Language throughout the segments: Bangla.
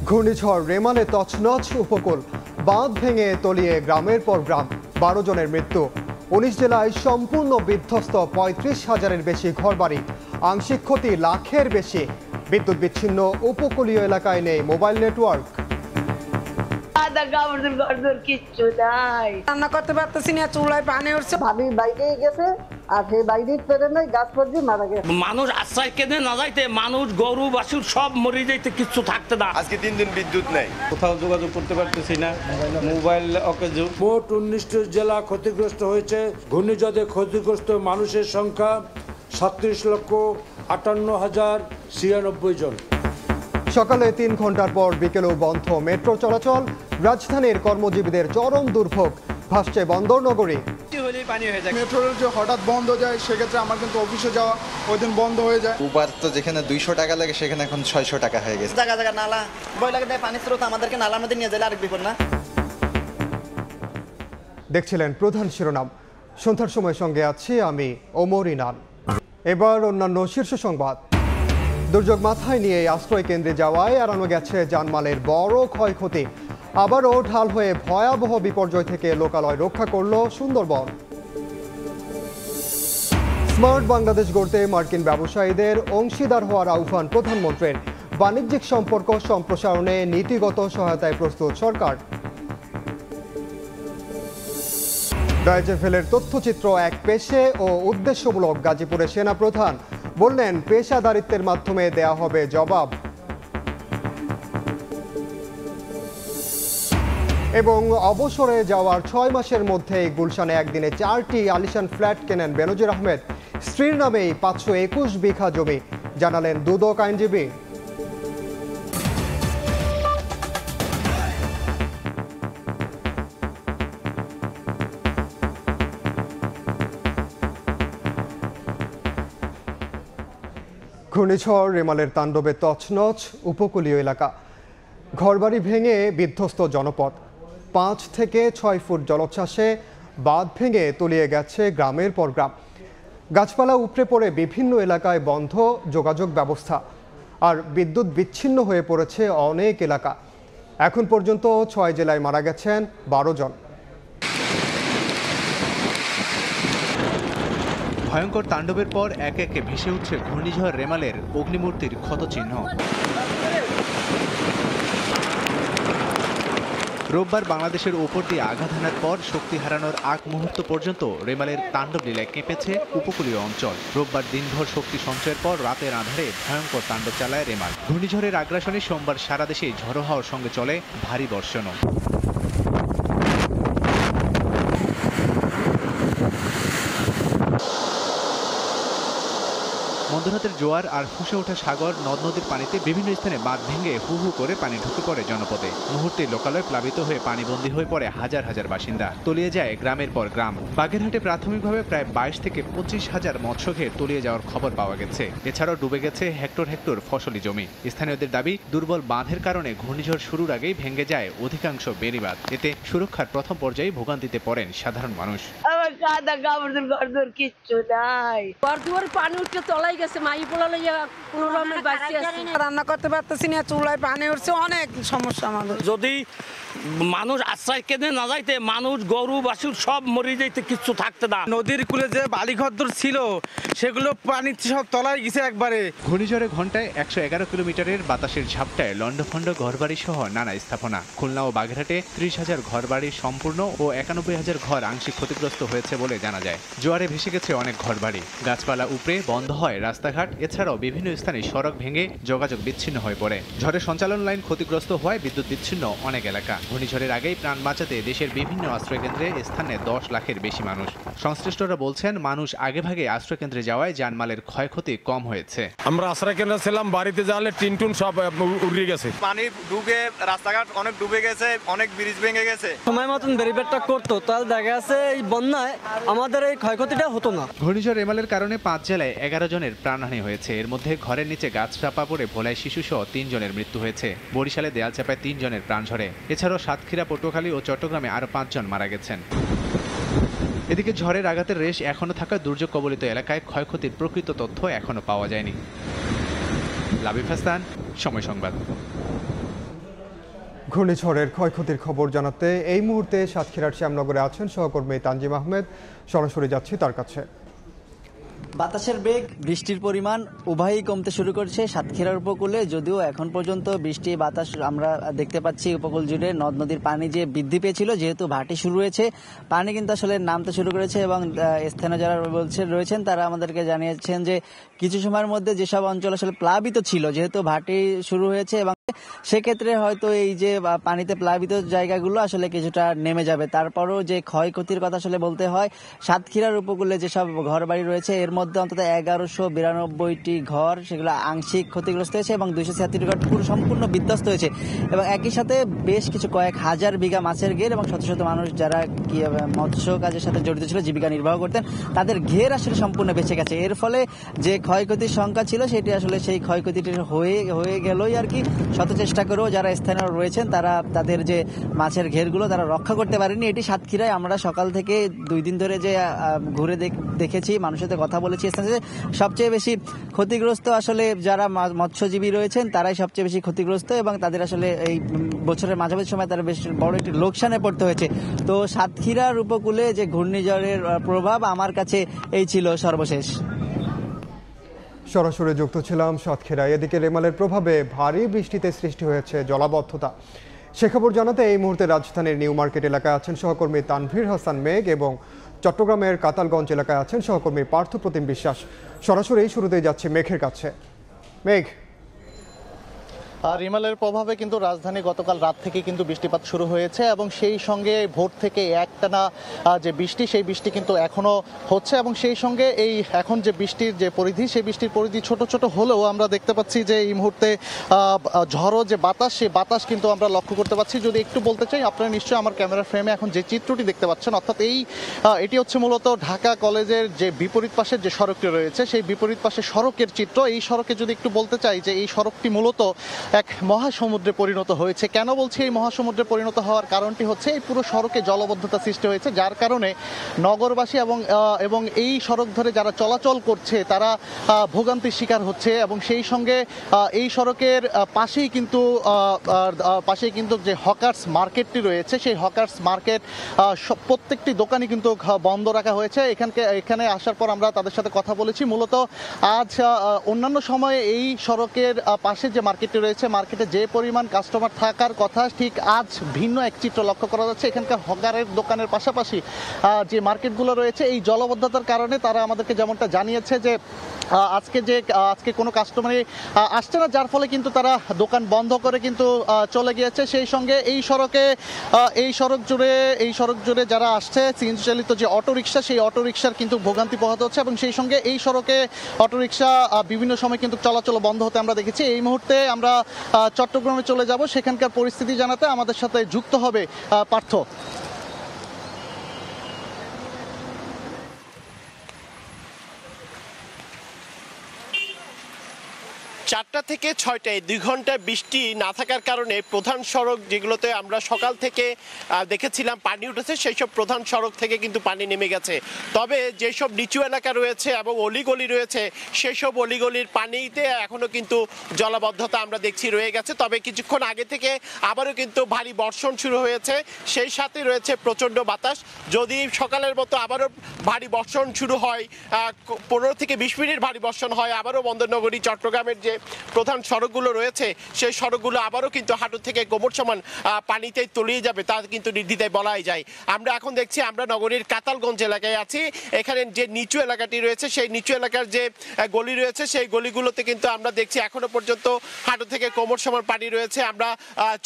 ঘূর্ণিঝড় রেমালে তছনছ উপকূল, বাঁধ ভেঙে তলিয়ে গ্রামের পর গ্রাম, 12 জনের মৃত্যু। 19 জেলায় সম্পূর্ণ বিধ্বস্ত 35,000-এর বেশি ঘরবাড়ি, আংশিক ক্ষতি লাখের বেশি। বিদ্যুৎ বিচ্ছিন্ন, উপকূলীয় এলাকায় নেই মোবাইল নেটওয়ার্ক। কিচ্ছু নাই, রান্না করতে পারতেছি না, চুলায় পানি উঠছে। ভাবি বাইরে গেছে আর সেই বাইরে ফেরে নাই, গাছ পর্যন্ত মারা গেছে। মানুষ আশ্রয় কেঁদে না যাইতে, মানুষ গরু বাছুর সব মরে যাইতে, কিচ্ছু থাকতে না। আজকে 3 দিন বিদ্যুৎ নেই, কোথাও যোগাযোগ করতে পারতেছি না, মোবাইল অকেজো। মোট 19টি জেলা ক্ষতিগ্রস্ত হয়েছে। ঘূর্ণিঝড়ে ক্ষতিগ্রস্ত মানুষের সংখ্যা 37,58,096 জন। সকালে 3 ঘন্টার পর বিকেলেও বন্ধ মেট্রো চলাচল, রাজধানীর কর্মজীবীদের চরম দুর্ভোগ, ভাসছে বন্দর নগরী। মেট্রোর যে হঠাৎ বন্ধ যায়, সেক্ষেত্রে আমার কিন্তু অফিসে যাওয়া ওই দিন বন্ধ হয়ে যায়। উবার তো যেখানে 200 টাকা লাগে সেখানে এখন 600 টাকা হয়ে গেছে। জায়গা জায়গা নালা বই লাগে দেয়, পানি স্রোত আমাদেরকে নালার মধ্যে নিয়ে যায়, আরেক বিপদ না। দেখছিলেন প্রধান শিরোনাম, সন্ধ্যার সময় সঙ্গে আছি আমি ওমর ইনান। এবার অন্যান্য শীর্ষ সংবাদ। দুর্যোগ মাথায় নিয়ে আশ্রয় কেন্দ্রে যাওয়ায় এড়ানো গেছে জানমালের বড় ক্ষয়ক্ষতি। আবারও ঢাল হয়ে ভয়াবহ বিপর্যয় থেকে লোকালয় রক্ষা করল সুন্দরবন। স্মার্ট বাংলাদেশ গড়তে মার্কিন ব্যবসায়ীদের অংশীদার হওয়ার আহ্বান প্রধানমন্ত্রীর। বাণিজ্যিক সম্পর্ক সম্প্রসারণে নীতিগত সহায়তায় প্রস্তুত সরকার। ডয়েচে ভেলের তথ্যচিত্র এক পেশে ও উদ্দেশ্যমূলক। গাজীপুরের সেনাপ্রধান বললেন, পেশাদারিত্বের মাধ্যমে দেয়া হবে জবাব। এবং অবসরে যাওয়ার 6 মাসের মধ্যে গুলশানে একদিনে 4টি আলিশান ফ্ল্যাট কেনেন বেনজির আহমেদ। স্ত্রীর নামেই 521 বিঘা জমি, জানালেন দুদক আইনজীবী। ঘূর্ণিঝড় রেমালের তাণ্ডবে তছনছ উপকূলীয় এলাকা, ঘরবাড়ি ভেঙে বিধ্বস্ত জনপদ। 5 থেকে 6 ফুট জলোচ্ছ্বাসে বাঁধ ভেঙে তলিয়ে গেছে গ্রামের পর গ্রাম। গাছপালা উপড়ে পড়ে বিভিন্ন এলাকায় বন্ধ যোগাযোগ ব্যবস্থা, আর বিদ্যুৎ বিচ্ছিন্ন হয়ে পড়েছে অনেক এলাকা। এখন পর্যন্ত 6 জেলায় মারা গেছেন 12 জন। ভয়ঙ্কর তাণ্ডবের পর একে একে ভেসে উঠছে ঘূর্ণিঝড় রেমালের অগ্নিমূর্তির ক্ষতচিহ্ন। রোববার বাংলাদেশের ওপর দিয়ে আঘাত হানার পর শক্তি হারানোর আগ মুহূর্ত পর্যন্ত রেমালের তাণ্ডব লীলায় কেঁপেছে উপকূলীয় অঞ্চল। রোববার দিনভর শক্তি সঞ্চয়ের পর রাতের আঁধারে ভয়ঙ্কর তাণ্ডব চালায় রেমাল। ঘূর্ণিঝড়ের আগ্রাসনে সোমবার সারা দেশেই ঝড়ো হাওয়ার সঙ্গে চলে ভারী বর্ষণও। মধ্যরাতের জোয়ার আর ফুঁসে ওঠা সাগর, নদ নদীর পানিতে বিভিন্ন স্থানে বাঁধ ভেঙে হু হু করে পানি ঢুকে পড়ে জনপদে। মুহূর্তে লোকালয় প্লাবিত হয়ে পানিবন্দী হয়ে পড়ে হাজার হাজার বাসিন্দা। তলিয়ে যায় গ্রামের পর গ্রাম। বাগেরহাটে প্রাথমিকভাবে প্রায় 22 থেকে 25,000 মৎস্যঘের তলিয়ে যাওয়ার খবর পাওয়া গেছে। এছাড়াও ডুবে গেছে হেক্টর হেক্টর ফসলি জমি। স্থানীয়দের দাবি, দুর্বল বাঁধের কারণে ঘূর্ণিঝড় শুরুর আগেই ভেঙে যায় অধিকাংশ বেড়িবাঁধ। এতে সুরক্ষার প্রথম পর্যায়ে ভোগান্তিতে পড়েন সাধারণ মানুষ। কিচ্ছু নাই, পানি উঠছে, তলাই গেছে, মাই পোলা লইয়া কোনো রকমের বাঁচি আছে। রান্না করতে পারতেছি না, চুলায় পানি উঠছে, অনেক সমস্যা আমাদের। যদি মানুষ আশ্রয় কেঁদে না যাইতে, মানুষ গরু বাছুর সব মরে যাইতে, কিচ্ছু থাকতে না। নদীর কূলে যে বালিঘর ছিল সেগুলো পানি সব তলায় গেছে একবারে। ঘূর্ণিঝড়ে ঘন্টায় 111 কিলোমিটারের বাতাসের ঝাপটায় লন্ডভন্ড ঘরবাড়ি সহ নানা স্থাপনা। খুলনা ও বাগেরহাটে 30,000 ঘরবাড়ি সম্পূর্ণ ও 91,000 ঘর আংশিক ক্ষতিগ্রস্ত হয়েছে বলে জানা যায়। জোয়ারে ভেসে গেছে অনেক ঘরবাড়ি, গাছপালা উপড়ে বন্ধ হয় রাস্তাঘাট। এছাড়াও বিভিন্ন স্থানে সড়ক ভেঙে যোগাযোগ বিচ্ছিন্ন হয়ে পড়ে। ঝড়ে সঞ্চালন লাইন ক্ষতিগ্রস্ত হওয়ায় বিদ্যুৎ বিচ্ছিন্ন অনেক এলাকা। ঘূর্ণিঝড়ের আগেই প্রাণ বাঁচাতে দেশের বিভিন্ন আশ্রয়কেন্দ্রে স্থানে 10 লাখের বেশি মানুষ। সংশ্লিষ্টরা বলছেন, মানুষ আগেভাগে আশ্রয়কেন্দ্রে যাওয়ায় জানমালের ক্ষয়ক্ষতি কম হয়েছে। আমরা আশ্রয়কেন্দ্রে ছিলাম, বাড়িতে যাওয়ালে টিনটুন সব উড়ে গেছে। পানি ঢুকে রাস্তাঘাট অনেক ডুবে গেছে, অনেক ব্রিজ ভেঙে গেছে। সময় মতন ব্যারিকেডটা করতো, তাহলে দেখা যাচ্ছে এই বন্যায় আমাদের এই ক্ষয়ক্ষতিটা হতো না। ঘূর্ণিঝড় রেমালের কারণে 5 জেলায় 11 জনের প্রাণহানি হয়েছে। এর মধ্যে ঘরের নিচে গাছ চাপা পড়ে ভোলায় শিশুসহ 3 জনের মৃত্যু হয়েছে। বরিশালে দেয়াল চাপায় 3 জনের প্রাণ ঝরে। এছাড়াও সাতক্ষীরা, পটুয়াখালী ও চট্টগ্রামে আরও 5 জন মারা গেছেন। এদিকে ঝড়ের আঘাতের রেশ এখনো থাকা দুর্যোগ কবলিত এলাকায় ক্ষয়ক্ষতির প্রকৃত তথ্য এখনো পাওয়া যায়নি। লাবিব হাসান, সময় সংবাদ। ঘূর্ণিঝড়ের ক্ষয়ক্ষতির খবর জানাতে এই মুহূর্তে সাতক্ষীরার শ্যামনগরে আছেন সহকর্মী তানজিম আহমেদ। সরাসরি যাচ্ছি তার কাছে। বাতাসের বেগ, বৃষ্টির পরিমাণ উভয়ই কমতে শুরু করেছে সাতক্ষীরার উপকূলে। যদিও এখন পর্যন্ত বৃষ্টি বাতাস আমরা দেখতে পাচ্ছি উপকূল জুড়ে নদ নদীর পানি যে বৃদ্ধি পেয়েছিল, যেহেতু ভাটি শুরু হয়েছে, পানি কিন্তু আসলে নামতে শুরু করেছে এবং স্থানীয় যারা রয়েছেন তারা আমাদেরকে জানিয়েছেন যে কিছু সময়ের মধ্যে যেসব অঞ্চল আসলে প্লাবিত ছিল, যেহেতু ভাটি শুরু হয়েছে এবং সেক্ষেত্রে হয়তো এই যে পানিতে প্লাবিত জায়গাগুলো আসলে কিছুটা নেমে যাবে। তারপরও যে ক্ষয়ক্ষতির কথা আসলে বলতে হয়, সাতক্ষীরার উপকূলে যেসব ঘর বাড়ি রয়েছে এর মধ্যে অন্তত 1192টি ঘর সেগুলো আংশিক ক্ষতিগ্রস্ত হয়েছে এবং 276টি ঘর পুরো সম্পূর্ণ বিধ্বস্ত হয়েছে। এবং একই সাথে বেশ কিছু কয়েক হাজার বিঘা মাছের ঘের এবং শত শত মানুষ যারা মৎস্য কাজের সাথে জড়িত ছিল, জীবিকা নির্বাহ করতেন, তাদের ঘের আসলে সম্পূর্ণ বেঁচে গেছে। এর ফলে যে ক্ষয়ক্ষতির সংখ্যা ছিল সেটি আসলে সেই ক্ষয়ক্ষতিটি হয়ে গেলই আর কি। শত চেষ্টা করেও যারা স্থানীয় রয়েছেন তারা তাদের যে মাছের ঘেরগুলো তারা রক্ষা করতে পারেনি। এটি সাতক্ষীরায় আমরা সকাল থেকে 2 দিন ধরে যে ঘুরে দেখেছি, মানুষের সাথে কথা বলেছি, সবচেয়ে বেশি ক্ষতিগ্রস্ত আসলে যারা মৎস্যজীবী রয়েছেন তারাই সবচেয়ে বেশি ক্ষতিগ্রস্ত এবং তাদের আসলে এই বছরের মাঝামাঝি সময় তারা বেশ বড় একটি লোকসানে পড়তে হয়েছে। তো সাতক্ষীরার উপকূলে যে ঘূর্ণিঝড়ের প্রভাব আমার কাছে এই ছিল সর্বশেষ। সরাসরি যুক্ত ছিলাম সাতক্ষীরায়। এদিকে রেমালের প্রভাবে ভারী বৃষ্টিতে সৃষ্টি হয়েছে জলাবদ্ধতা। সে খবর জানাতে এই মুহূর্তে রাজধানীর নিউ মার্কেট এলাকায় আছেন সহকর্মী তানভীর হাসান মেঘ এবং চট্টগ্রামের কাতালগঞ্জ এলাকায় আছেন সহকর্মী পার্থপ্রতিম বিশ্বাস। সরাসরি শুরুতেই যাচ্ছে মেঘের কাছে। মেঘ, রিমালের প্রভাবে কিন্তু রাজধানী গতকাল রাত থেকে কিন্তু বৃষ্টিপাত শুরু হয়েছে এবং সেই সঙ্গে ভোর থেকে একটানা যে বৃষ্টি, সেই বৃষ্টি কিন্তু এখনো হচ্ছে এবং সেই সঙ্গে এই এখন যে বৃষ্টির যে পরিধি, সেই বৃষ্টির পরিধি ছোট ছোট হলেও আমরা দেখতে পাচ্ছি যে এই মুহূর্তে ঝড়ো যে বাতাস, সেই বাতাস কিন্তু আমরা লক্ষ্য করতে পারছি। যদি একটু বলতে চাই, আপনারা নিশ্চয়ই আমার ক্যামেরা ফ্রেমে এখন যে চিত্রটি দেখতে পাচ্ছেন, অর্থাৎ এটি হচ্ছে মূলত ঢাকা কলেজের যে বিপরীত পাশের যে সড়কটি রয়েছে, সেই বিপরীত পাশের সড়কের চিত্র। এই সড়কে যদি একটু বলতে চাই যে এই সড়কটি মূলত এক মহাসমুদ্রে পরিণত হয়েছে। কেন বলছি এই মহাসমুদ্রে পরিণত হওয়ার কারণটি হচ্ছে এই পুরো সড়কে জলবদ্ধতা সৃষ্টি হয়েছে, যার কারণে নগরবাসী এবং এই সড়ক ধরে যারা চলাচল করছে তারা ভোগান্তির শিকার হচ্ছে। এবং সেই সঙ্গে এই সড়কের পাশেই কিন্তু যে হকার্স মার্কেটটি রয়েছে, সেই হকার্স মার্কেট প্রত্যেকটি দোকানই কিন্তু বন্ধ রাখা হয়েছে। এখানে আসার পর আমরা তাদের সাথে কথা বলেছি। মূলত আজ অন্যান্য সময়ে এই সড়কের পাশে যে মার্কেটটি রয়েছে, মার্কেটে যে পরিমাণ কাস্টমার থাকার কথা, ঠিক আজ ভিন্ন এক চিত্র লক্ষ্য করা যাচ্ছে। এখানকার হকারের দোকানের পাশাপাশি যে মার্কেটগুলো রয়েছে, এই জলবদ্ধতার কারণে তারা আমাদেরকে যেমনটা জানিয়েছে যে আজকে কোনো কাস্টমারই আসছে না, যার ফলে কিন্তু তারা দোকান বন্ধ করে কিন্তু চলে গিয়েছে। সেই সঙ্গে এই সড়ক জুড়ে যারা আসছে, সিএনজি চালিত যে অটোরিকশা, সেই অটোরিকশার কিন্তু ভোগান্তি পোহাতে হচ্ছে এবং সেই সঙ্গে এই সড়কে অটোরিকশা বিভিন্ন সময় কিন্তু চলাচল বন্ধ হতে আমরা দেখেছি। এই মুহূর্তে আমরা চট্টগ্রামে চলে যাব, সেখানকার পরিস্থিতি জানাতে আমাদের সাথে যুক্ত হবে পার্থ। 4টা থেকে 6টায় 2 ঘন্টা বৃষ্টি না থাকার কারণে প্রধান সড়ক যেগুলোতে আমরা সকাল থেকে দেখেছিলাম পানি উঠেছে, সেই সব প্রধান সড়ক থেকে কিন্তু পানি নেমে গেছে। তবে যেসব নিচু এলাকা রয়েছে এবং অলিগলি রয়েছে, সেই সব অলিগলির পানিতে এখনো কিন্তু জলাবদ্ধতা আমরা দেখছি রয়ে গেছে। তবে কিছুক্ষণ আগে থেকে আবারও কিন্তু ভারী বর্ষণ শুরু হয়েছে, সেই সাথে রয়েছে প্রচণ্ড বাতাস। যদি সকালের মতো আবারও ভারী বর্ষণ শুরু হয়, 15 থেকে 20 মিনিট ভারী বর্ষণ হয়, আবারও বন্দরনগরী চট্টগ্রামের যে প্রধান সড়কগুলো রয়েছে, সেই সড়কগুলো আবারও কিন্তু হাঁটু থেকে কোমর সমান পানিতে তলিয়ে যাবে, তা কিন্তু নির্দ্বিধায় বলাই যায়। আমরা এখন দেখছি আমরা নগরীর কাতালগঞ্জ এলাকায় আছি। এখানে যে নিচু এলাকাটি রয়েছে, সেই নিচু এলাকার যে গলি রয়েছে, সেই গলিগুলোতে কিন্তু আমরা দেখছি এখনো পর্যন্ত হাঁটু থেকে কোমর সমান পানি রয়েছে। আমরা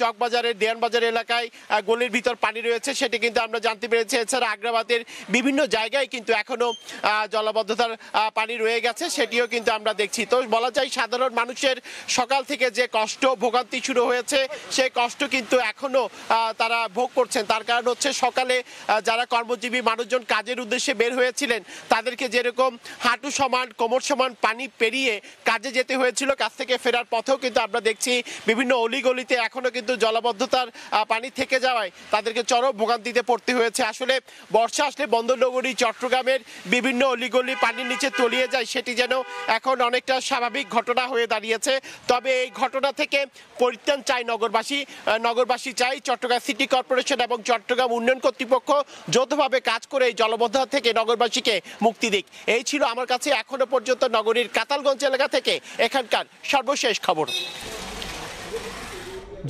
চকবাজারের দেয়ানবাজার এলাকায় গলির ভিতর পানি রয়েছে, সেটি কিন্তু আমরা জানতে পেরেছি। এছাড়া আগ্রাবাদের বিভিন্ন জায়গায় কিন্তু এখনো জলাবদ্ধতার পানি রয়ে গেছে, সেটিও কিন্তু আমরা দেখছি। তো বলা যায় সাধারণ মানুষের সকাল থেকে যে কষ্ট ভোগান্তি শুরু হয়েছে, সেই কষ্ট কিন্তু এখনো তারা ভোগ করছেন। তার কারণ হচ্ছে সকালে যারা কর্মজীবী মানুষজন কাজের উদ্দেশ্যে বের হয়েছিলেন, তাদেরকে যেরকম হাঁটু সমান কোমর সমান পানি পেরিয়ে কাজে যেতে হয়েছিল, কাজ থেকে ফেরার পথেও কিন্তু আমরা দেখছি বিভিন্ন অলিগলিতে এখনো কিন্তু জলাবদ্ধতার পানি থেকে যাওয়ায় তাদেরকে চরম ভোগান্তিতে পড়তে হয়েছে। আসলে বর্ষা আসলে বন্দরনগরী চট্টগ্রামের বিভিন্ন অলিগলি পানির নিচে তলিয়ে যায়, সেটি যেন এখন অনেকটা স্বাভাবিক ঘটনা হয়ে দাঁড়িয়েছে। দাঁড়িয়েছে। তবে এই ঘটনা থেকে পরিত্রাণ চাই নগরবাসী চাই চট্টগ্রাম সিটি কর্পোরেশন এবং চট্টগ্রাম উন্নয়ন কর্তৃপক্ষ যৌথভাবে কাজ করে এই জলাবদ্ধতা থেকে নগরবাসীকে মুক্তি দিক। এই ছিল আমার কাছে এখনো পর্যন্ত নগরীর কাতালগঞ্জ এলাকা থেকে এখানকার সর্বশেষ খবর।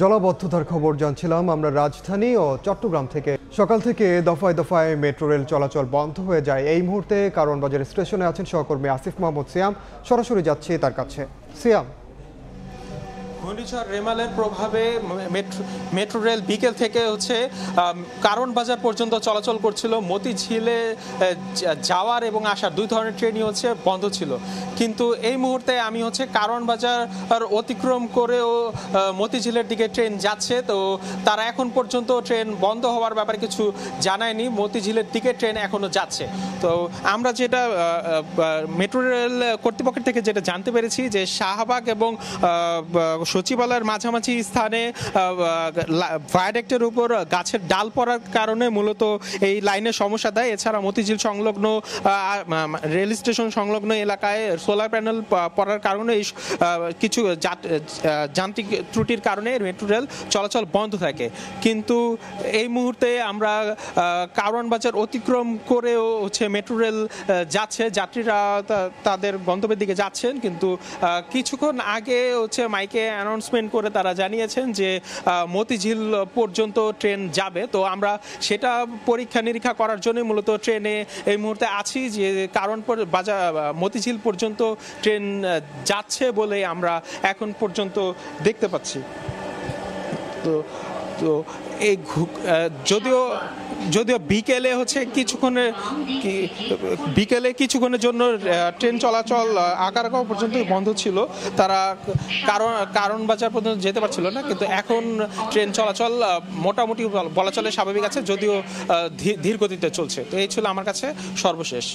জলাবদ্ধতার খবর জানছিলাম আমরা রাজধানী ও চট্টগ্রাম থেকে। সকাল থেকে দফায় দফায় মেট্রো রেল চলাচল বন্ধ হয়ে যায়। এই মুহূর্তে কারণ বাজার স্টেশনে আছেন সহকর্মী আসিফ মাহমুদ সিয়াম, সরাসরি যাচ্ছি তার কাছে। সিয়াম, ঘূর্ণিঝড় রেমালের প্রভাবে মেট্রো রেল বিকেল থেকে কারণ বাজার পর্যন্ত চলাচল করছিল। মতিঝিলে যাওয়ার এবং আসার দুই ধরনের ট্রেনই বন্ধ ছিল, কিন্তু এই মুহূর্তে আমি কারণ বাজার অতিক্রম করেও মতিঝিলের দিকে ট্রেন যাচ্ছে। তো তারা এখন পর্যন্ত ট্রেন বন্ধ হওয়ার ব্যাপারে কিছু জানায়নি, মতিঝিলের দিকে ট্রেন এখনো যাচ্ছে। তো আমরা যেটা মেট্রো রেল কর্তৃপক্ষের থেকে যেটা জানতে পেরেছি যে শাহবাগ এবং সচিবালয়ের মাঝামাঝি স্থানে ভায়াডাক্টের উপর গাছের ডাল পড়ার কারণে মূলত এই লাইনের সমস্যা দেয়। এছাড়া মতিঝিল সংলগ্ন রেল স্টেশন সংলগ্ন এলাকায় সোলার প্যানেল পড়ার কারণে কিছু যান্ত্রিক ত্রুটির কারণে মেট্রো রেল চলাচল বন্ধ থাকে। কিন্তু এই মুহূর্তে আমরা কারওয়ান বাজার অতিক্রম করেও মেট্রো রেল যাচ্ছে, যাত্রীরা তাদের গন্তব্যের দিকে যাচ্ছেন। কিন্তু কিছুক্ষণ আগে মাইকে অ্যানাউন্সমেন্ট করে তারা জানিয়েছেন যে মতিঝিল পর্যন্ত ট্রেন যাবে। তো আমরা সেটা পরীক্ষা নিরীক্ষা করার জন্য মূলত ট্রেনে এই মুহূর্তে আছি, যে কারণ বাজার মতিঝিল পর্যন্ত ট্রেন যাচ্ছে বলে আমরা এখন পর্যন্ত দেখতে পাচ্ছি। তো এই যদিও বিকেলে কিছুক্ষণের জন্য ট্রেন চলাচল আগারগাঁও পর্যন্ত বন্ধ ছিল, তারা কারণ বাজার পর্যন্ত যেতে পারছিল না। কিন্তু এখন ট্রেন চলাচল মোটামুটি বলা চলে স্বাভাবিক আছে, যদিও ধীর গতিতে চলছে। তো এই ছিল আমার কাছে সর্বশেষ।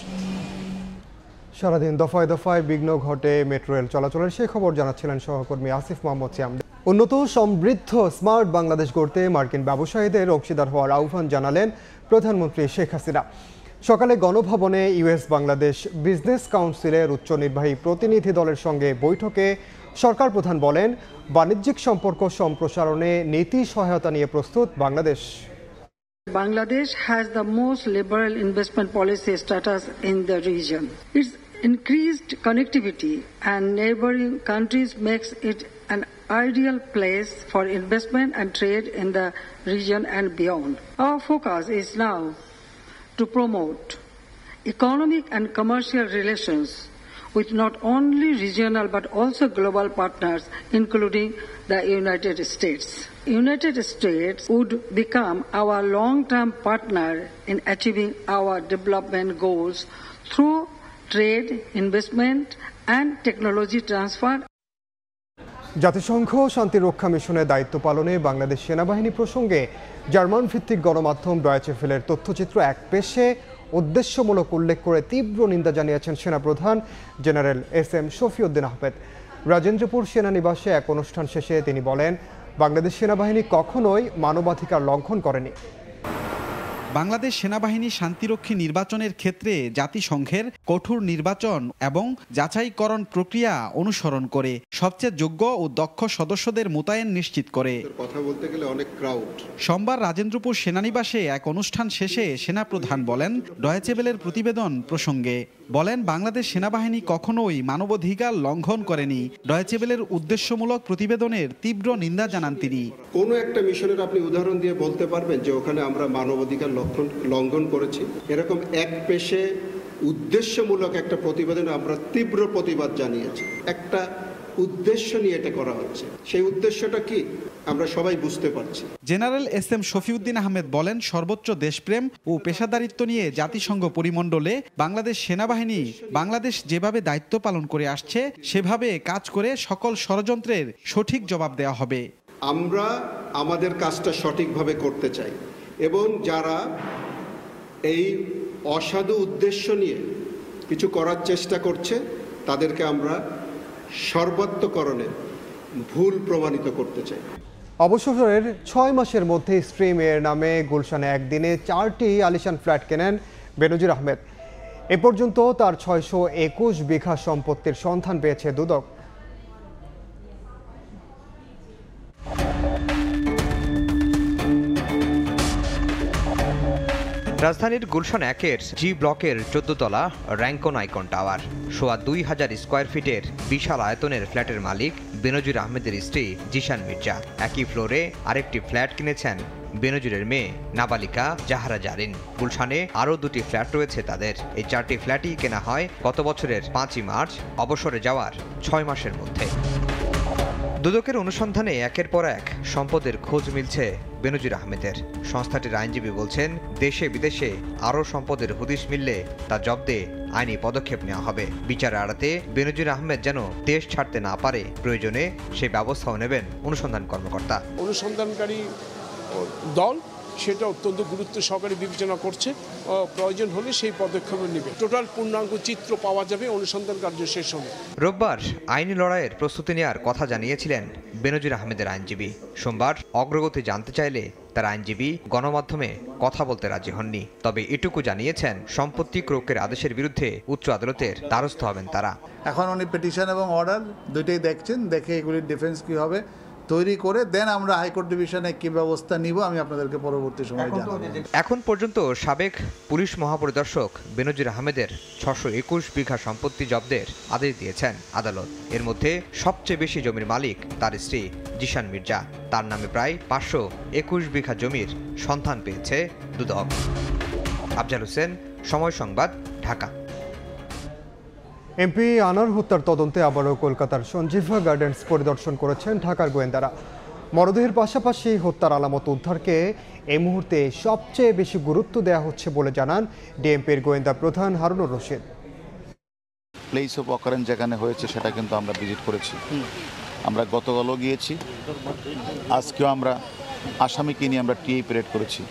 সারাদিন দফায় দফায় বিঘ্ন ঘটে মেট্রো রেল চলাচলের, সেই খবর জানাচ্ছিলেন সহকর্মী আসিফ মাহমুদ সিয়াম। উন্নত সমৃদ্ধ স্মার্ট বাংলাদেশ গড়তে মার্কিন ব্যবসায়ীদের অংশীদার হওয়ার আহ্বান জানালেন প্রধানমন্ত্রী শেখ হাসিনা। সকালে গণভবনে ইউএস বাংলাদেশ বিজনেস কাউন্সিলের উচ্চ নির্বাহী প্রতিনিধি দলের সঙ্গে বৈঠকে সরকার প্রধান বলেন, বাণিজ্যিক সম্পর্ক সম্প্রসারণে নীতি সহায়তা নিয়ে প্রস্তুত Bangladesh. Bangladesh has the most liberal investment policy status in the region. Its increased connectivity and neighboring countries makes it an ideal place for investment and trade in the region and beyond. Our focus is now to promote economic and commercial relations with not only regional but also global partners, including the United States. United States would become our long-term partner in achieving our development goals through trade, investment, and technology transfer. জাতিসংঘ শান্তিরক্ষা মিশনের দায়িত্ব পালনে বাংলাদেশ সেনাবাহিনী প্রসঙ্গে জার্মান ভিত্তিক গণমাধ্যম ডয়েচে ভেলের তথ্যচিত্র এক পেশে উদ্দেশ্যমূলক উল্লেখ করে তীব্র নিন্দা জানিয়েছেন সেনাপ্রধান জেনারেল এস.এম. শফিউদ্দিন আহমেদ। রাজেন্দ্রপুর সেনানিবাসে এক অনুষ্ঠান শেষে তিনি বলেন, বাংলাদেশ সেনাবাহিনী কখনোই মানবাধিকার লঙ্ঘন করেনি। বাংলাদেশ সেনাবাহিনী শান্তিরক্ষী নির্বাচনের ক্ষেত্রে জাতিসংঘের কঠোর নির্বাচন এবং যাচাইকরণ প্রক্রিয়া অনুসরণ করে সবচেয়ে যোগ্য ও দক্ষ সদস্যদের মোতায়েন নিশ্চিত করে। কথা বলতে গেলে অনেক ক্রাউড। সোমবার রাজেন্দ্রপুর সেনানিবাসে এক অনুষ্ঠান শেষে সেনাপ্রধান বলেন, ডয়েচে ভেলের প্রতিবেদন প্রসঙ্গে বলেন, বাংলাদেশ সেনাবাহিনী কখনোই মানবাধিকার লঙ্ঘন করেনি। ডয়েচে ভেলের উদ্দেশ্যমূলক প্রতিবেদনের তীব্র নিন্দা জানান তিনি। কোনো একটা মিশনের আপনি উদাহরণ দিয়ে বলতে পারবেন যে ওখানে আমরা মানবাধিকার লঙ্ঘন করেছি? এরকম এক পেশে উদ্দেশ্যমূলক একটা প্রতিবেদন আমরা তীব্র প্রতিবাদ জানিয়েছি। একটা উদ্দেশ্য নিয়ে এটা করা হচ্ছে, সেই উদ্দেশ্যটা কি আমরা সবাই বুঝতে পারছি। General SM. শফিউদ্দিন আহমেদ বলেন, সর্বোচ্চ দেশপ্রেম ও পেশাদারিত্ব নিয়ে জাতিসংঘ পরিমণ্ডলে বাংলাদেশ সেনাবাহিনী বাংলাদেশ যেভাবে দায়িত্ব পালন করে আসছে সেভাবে কাজ করে সকল ষড়যন্ত্রের সঠিক জবাব দেওয়া হবে। আমরা আমাদের কাজটা সঠিকভাবে করতে চাই এবং যারা এই অসাধু উদ্দেশ্য নিয়ে কিছু করার চেষ্টা করছে তাদেরকে আমরা সর্বাত্মকরণে ভুল প্রমাণিত করতে চাই। অবসরের 6 মাসের মধ্যে স্ত্রী মেয়ের নামে গুলশানে একদিনে 4টি আলিশান ফ্ল্যাট কেনেন বেনজির আহমেদ। এ পর্যন্ত তার 621 বিঘা সম্পত্তির সন্ধান পেয়েছে দুদক। রাজধানীর গুলশান 1-এর জি ব্লকের 14 তলা র্যাঙ্কন আইকন টাওয়ার, সোয়া 2000 স্কয়ার ফিটের বিশাল আয়তনের ফ্ল্যাটের মালিক বেনজির আহমেদের স্ত্রী জিশান মির্জা। একই ফ্লোরে আরেকটি ফ্ল্যাট কিনেছেন বেনজিরের মেয়ে নাবালিকা জাহারা জারিন। গুলশানে আরও 2টি ফ্ল্যাট রয়েছে তাদের। এই 4টি ফ্ল্যাটই কেনা হয় গত বছরের 5ই মার্চ অবসরে যাওয়ার 6 মাসের মধ্যে। দুদকের অনুসন্ধানে একের পর এক সম্পদের খোঁজ মিলছে বেনজির আহমেদের। সংস্থাটির আইনজীবী বলছেন, দেশে বিদেশে আরও সম্পদের হদিশ মিললে তা জব্দে আইনি পদক্ষেপ নেওয়া হবে। বিচার এড়াতে বেনজির আহমেদ যেন দেশ ছাড়তে না পারে, প্রয়োজনে সেই ব্যবস্থাও নেবেন অনুসন্ধান কর্মকর্তা। অনুসন্ধানকারী দল সেটা অত্যন্ত গুরুত্ব সহকারে বিবেচনা করছে, প্রয়োজন হলে সেই পদক্ষেপ নেবে। টোটাল পূর্ণাঙ্গ চিত্র পাওয়া যাবে অনুসন্ধান কার্য শেষ হলে। রোববার আইনি লড়াইয়ের প্রস্তুতি নেওয়ার কথা জানিয়েছিলেন বেনজির আহমেদের আইনজীবী। সোমবার অগ্রগতি জানতে চাইলে তার আইনজীবী গণমাধ্যমে কথা বলতে রাজি হননি। তবে এটুকু জানিয়েছেন, সম্পত্তি ক্রোকের আদেশের বিরুদ্ধে উচ্চ আদালতের দ্বারস্থ হবেন তারা। এখন উনি পিটিশন এবং অর্ডার দুইটাই দেখছেন, দেখে এগুলির ডিফেন্স কি হবে তৈরি করে দেন আমরা হাইকোর্ট ডিভিশনে কি ব্যবস্থা নিব আমি আপনাদেরকে পরবর্তী সময়ে জানাবো। এখন পর্যন্ত সাবেক পুলিশ মহাপরিদর্শক বেনজির আহমেদের 621 বিঘা সম্পত্তি জব্দের আদেশ দিয়েছেন আদালত। এর মধ্যে সবচেয়ে বেশি জমির মালিক তার স্ত্রী জিশান মির্জা। তার নামে প্রায় 521 বিঘা জমির সন্ধান পেয়েছে দুদক। আফজাল হোসেন, সময় সংবাদ, ঢাকা। এমপি আনার হত্যার তদন্তে আবারও কলকাতার সঞ্জীভা গার্ডেন্স পরিদর্শন করেছেন ঢাকার গোয়েন্দারা। মরদেহের পাশাপাশি হত্যার আলামত উদ্ধারকে এই মুহূর্তে সবচেয়ে বেশি গুরুত্ব দেওয়া হচ্ছে বলে জানান ডিএমপির গোয়েন্দা প্রধান Harunur Rashid. Place of occurrence যেখানে হয়েছে সেটা কিন্তু আমরা ভিজিট করেছি। আমরা গতকালও গিয়েছি, আজকেও আমরা আসামিকে নিয়ে আমরা টিআই প্যারেড করেছি।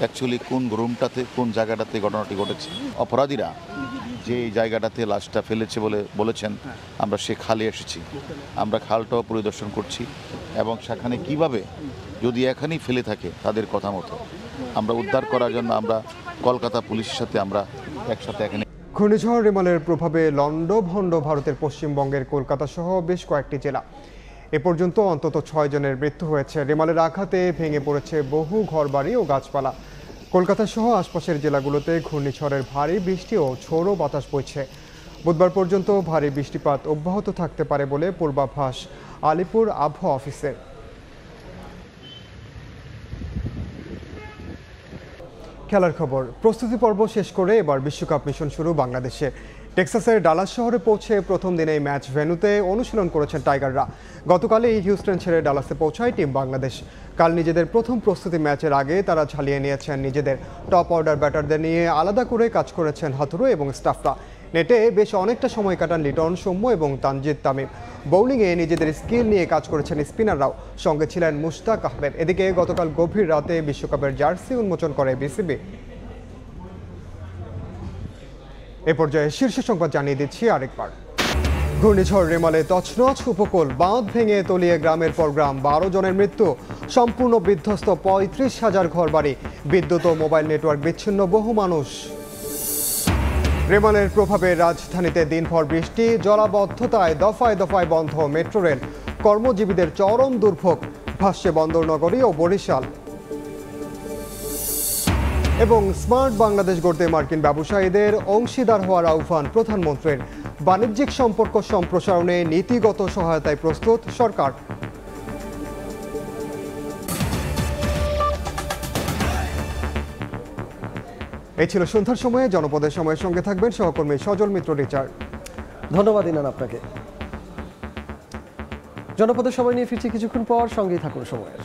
অ্যাকচুয়ালি কোন রুমটাতে কোন জায়গাটাতে ঘটনাটি ঘটেছে, অপরাধীরা যে জায়গাটাতে লাশটা ফেলেছে বলে বলেছেন, আমরা সে খালে এসেছি। আমরা খালটাও পরিদর্শন করছি এবং সেখানে কিভাবে যদি এখানেই ফেলে থাকে তাদের কথা মতো আমরা উদ্ধার করার জন্য আমরা কলকাতা পুলিশের সাথে আমরা একসাথে এখানে। ঘূর্ণিঝড় রেমালের প্রভাবে লন্ডভন্ড ভারতের পশ্চিমবঙ্গের কলকাতা সহ বেশ কয়েকটি জেলা। এ পর্যন্ত অন্তত 6 জনের মৃত্যু হয়েছে। রেমালের আঘাতে ভেঙে পড়েছে বহু ঘরবাড়ি ও গাছপালা। কলকাতা সহ আশপাশের জেলাগুলোতে ঘূর্ণিঝড়ের ভারী বৃষ্টি ও ঝোড়ো বাতাস বইছে। বুধবার পর্যন্ত ভারী বৃষ্টিপাত অব্যাহত থাকতে পারে বলে পূর্বাভাস আলিপুর আবহাওয়া অফিসের। খেলার খবর। প্রস্তুতি পর্ব শেষ করে এবার বিশ্বকাপ মিশন শুরু বাংলাদেশে। টেক্সাসের ডালাস শহরে পৌঁছে প্রথম দিনেই ম্যাচ ভেন্যুতে অনুশীলন করেছেন টাইগাররা। গতকালই হিউস্টন ছেড়ে ডালাসে পৌঁছায় টিম বাংলাদেশ। কাল নিজেদের প্রথম প্রস্তুতি ম্যাচের আগে তারা ঝালিয়ে নিয়েছেন নিজেদের টপ অর্ডার ব্যাটারদের নিয়ে আলাদা করে কাজ করেছেন হাথুরু এবং স্টাফরা। নেটে বেশ অনেকটা সময় কাটান লিটন, সৌম্য এবং তানজিদ তামিম। বোলিংয়ে নিজেদের স্কিল নিয়ে কাজ করেছেন স্পিনাররাও, সঙ্গে ছিলেন মুশতাক আহমেদ। এদিকে গতকাল গভীর রাতে বিশ্বকাপের জার্সি উন্মোচন করে বিসিবি। এ পর্যায়ে শীর্ষ সংবাদ জানিয়ে দিচ্ছি আরেকবার। ঘূর্ণিঝড় রেমালে তছনছ উপকূল, বাঁধ ভেঙে তলিয়ে গ্রামের পর গ্রাম, 12 জনের মৃত্যু, সম্পূর্ণ বিধ্বস্ত 35,000 ঘরবাড়ি, বিদ্যুৎ ও মোবাইল নেটওয়ার্ক বিচ্ছিন্ন বহু মানুষ। রেমালের প্রভাবে রাজধানীতে দিনভর বৃষ্টি, জলাবদ্ধতায় দফায় দফায় বন্ধ মেট্রো রেল, কর্মজীবীদের চরম দুর্ভোগ, ভাসছে বন্দরনগরী ও বরিশাল। এবং স্মার্ট বাংলাদেশ গড়তে মার্কিন ব্যবসায়ীদের অংশীদার হওয়ার আহ্বান প্রধানমন্ত্রীর। বাণিজ্যিক সম্পর্ক সম্প্রসারণে নীতিগত সহায়তায় প্রস্তুত সরকার। এই ছিল সন্ধ্যার সময়ে। জনপদের সময়ের সঙ্গে থাকবেন সহকর্মী সজল মিত্র রিচার্ড। ধন্যবাদ ইনান আপনাকে। জনপদের সময় নিয়ে ফিরছি কিছুক্ষণ পর, সঙ্গেই থাকুন সময়ের।